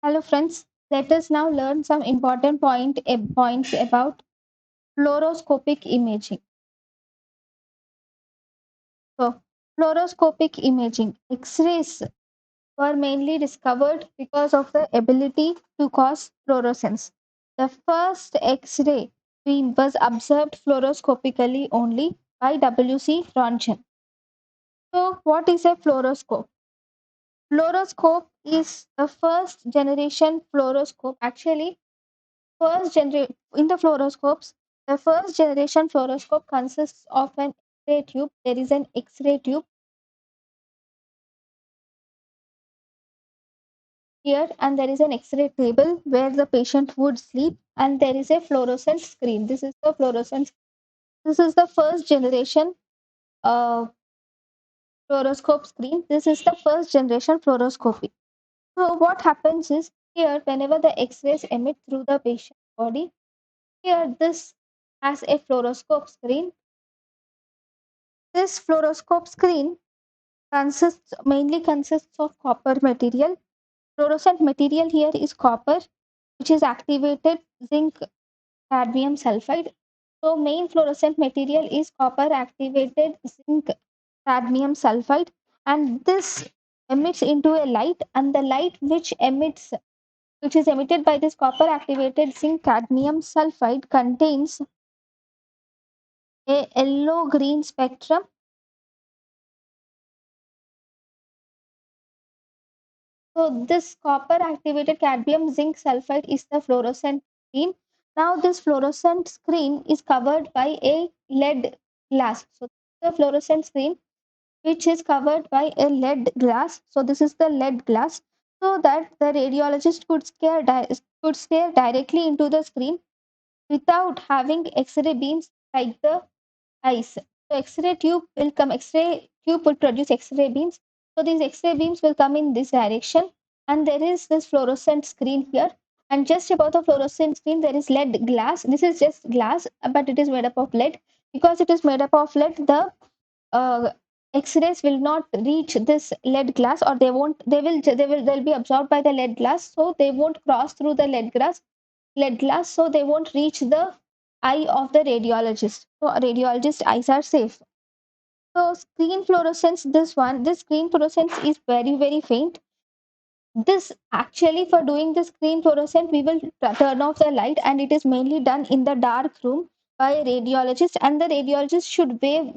Hello friends, let us now learn some important points about fluoroscopic imaging. So, fluoroscopic imaging X-rays were mainly discovered because of the ability to cause fluorescence. The first X-ray beam was observed fluoroscopically only by W.C. Röntgen. So, what is a fluoroscope? Fluoroscope is the first generation fluoroscope. Actually, in the fluoroscopes, the first generation fluoroscope consists of an X-ray tube. There is an X-ray tube here, and there is an X-ray table where the patient would sleep, and there is a fluorescent screen. This is the fluorescent. This is the first generation uh, fluoroscope screen. This is the first generation fluoroscopy. So what happens is here, whenever the X-rays emit through the patient's body, here this has a fluoroscope screen. This fluoroscope screen mainly consists of copper material. Fluorescent material here is copper, which is activated zinc cadmium sulfide. So main fluorescent material is copper activated zinc cadmium sulfide, and this emits into a light, and the light which is emitted by this copper activated zinc cadmium sulfide contains a yellow green spectrum. So this copper activated cadmium zinc sulfide is the fluorescent screen. Now this fluorescent screen is covered by a lead glass. So the fluorescent screen which is covered by a lead glass. So this is the lead glass, so that the radiologist could stare directly into the screen without having X-ray beams like the eyes. So X-ray tube will produce X-ray beams. So these X-ray beams will come in this direction, and there is this fluorescent screen here. And just above the fluorescent screen, there is lead glass. This is just glass, but it is made up of lead. Because it is made up of lead, the uh, X-rays will not reach this lead glass, or they'll be absorbed by the lead glass, so they won't cross through the lead glass, so they won't reach the eye of the radiologist. So radiologist eyes are safe. So this screen fluorescence is very, very faint. This actually, for doing the screen fluorescent, we will turn off the light, and it is mainly done in the dark room by a radiologist, and the radiologist should wear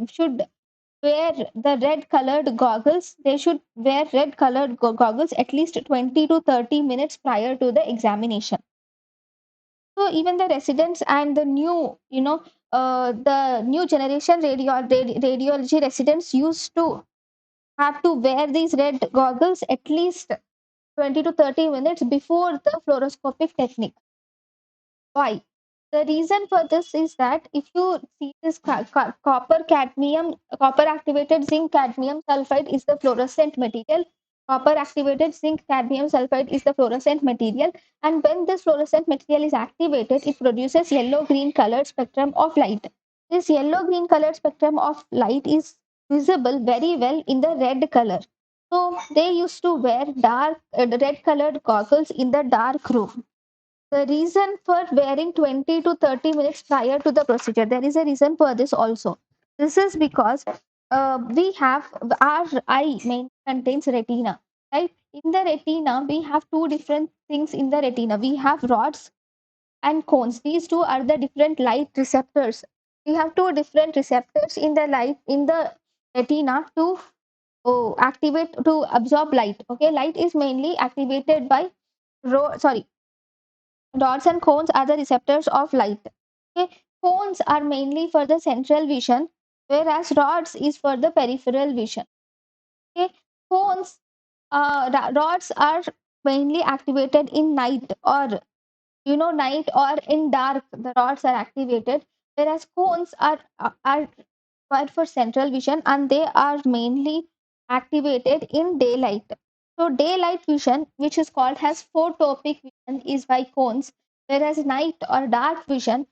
the red colored goggles. They should wear red colored goggles at least 20 to 30 minutes prior to the examination. So even the residents and the new generation radiology residents used to have to wear these red goggles at least 20 to 30 minutes before the fluoroscopic technique. Why? The reason for this is that if you see this copper activated zinc cadmium sulfide is the fluorescent material. Copper activated zinc cadmium sulfide is the fluorescent material, and when this fluorescent material is activated, it produces yellow green colored spectrum of light. This yellow green colored spectrum of light is visible very well in the red color. So they used to wear red colored goggles in the dark room. The reason for wearing 20 to 30 minutes prior to the procedure, there is a reason for this also. This is because we have our eye main contains retina, right? In the retina, we have two different things in the retina. We have rods and cones. These two are the different light receptors. We have two different receptors in the retina to activate to absorb light. Okay, light is mainly activated by sorry, rods and cones are the receptors of light. Okay? Cones are mainly for the central vision, whereas rods is for the peripheral vision. Okay? Cones, rods are mainly activated in night, or night or in dark. The rods are activated, whereas cones are required for central vision, and they are mainly activated in daylight. So daylight vision, which is called as photopic vision, is by cones, whereas night or dark vision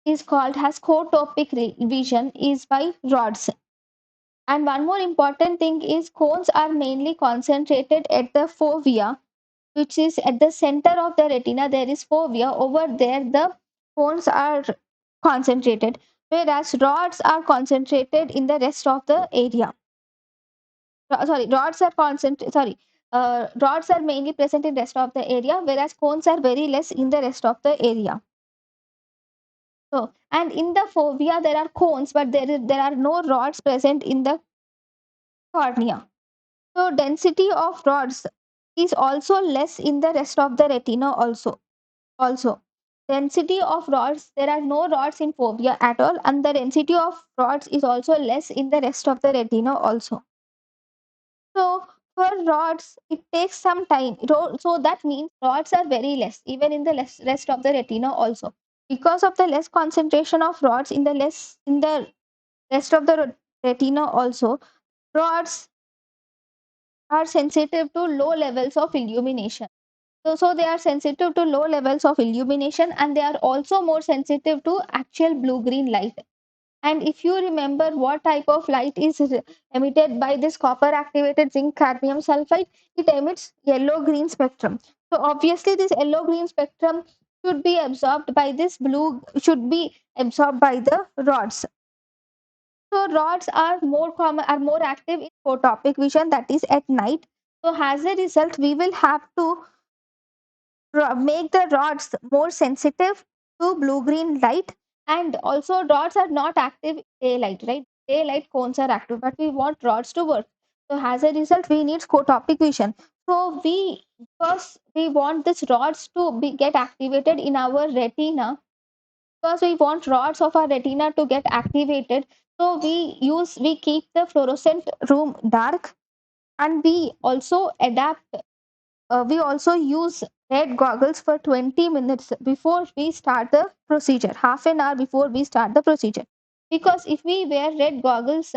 is called as photopic vision is by rods. And one more important thing is cones are mainly concentrated at the fovea, which is at the center of the retina. There is fovea. Over there, the cones are concentrated, whereas rods are concentrated in the rest of the area. Sorry, rods are mainly present in rest of the area, whereas cones are very less in the rest of the area. So, and in the fovea there are cones, but there are no rods present in the cornea. So density of rods is also less in the rest of the retina also. Density of rods, there are no rods in fovea at all, and the density of rods is also less in the rest of the retina also. So for rods, it takes some time. So that means rods are very less, even in the rest of the retina also. Because of the less concentration of rods in the rest of the retina also, rods are sensitive to low levels of illumination. So they are sensitive to low levels of illumination, and they are also more sensitive to actual blue-green light. And if you remember what type of light is emitted by this copper activated zinc cadmium sulfide, it emits yellow-green spectrum. So obviously this yellow-green spectrum should be absorbed by this blue, should be absorbed by the rods. So rods are more common, are more active in photopic vision, that is at night. So as a result, we will have to make the rods more sensitive to blue green light, and also rods are not active in daylight, right? Daylight cones are active, but we want rods to work. So as a result, we need scotopic vision. So we, because we want this rods to be get activated in our retina, because we want rods of our retina to get activated, so we keep the fluorescent room dark, and we also use red goggles for 20 minutes before we start the procedure, half an hour before we start the procedure. Because if we wear red goggles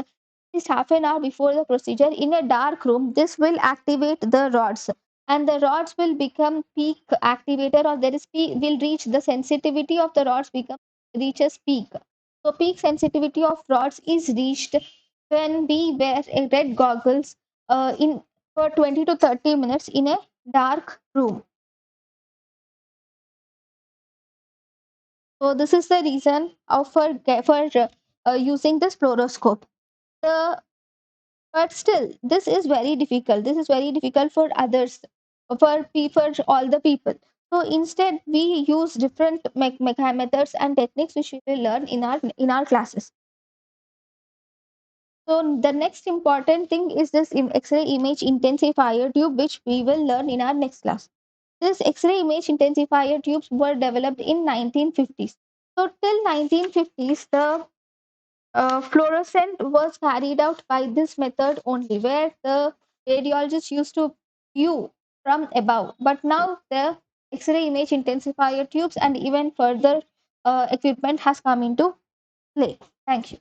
least half an hour before the procedure in a dark room, this will activate the rods, and the rods will become peak activator, or there is peak, will reach the sensitivity of the rods become reaches peak. So peak sensitivity of rods is reached when we wear a red goggles in for 20 to 30 minutes in a dark room. So this is the reason of for using this fluoroscope. The But still, this is very difficult. This is very difficult for others, for all the people. So instead, we use different methods and techniques which we will learn in our classes. So the next important thing is this X-ray image intensifier tube, which we will learn in our next class. This X-ray image intensifier tubes were developed in 1950s. So till 1950s, the fluorescent was carried out by this method only, where the radiologist used to view from above. But now the X-ray image intensifier tubes and even further equipment has come into play. Thank you.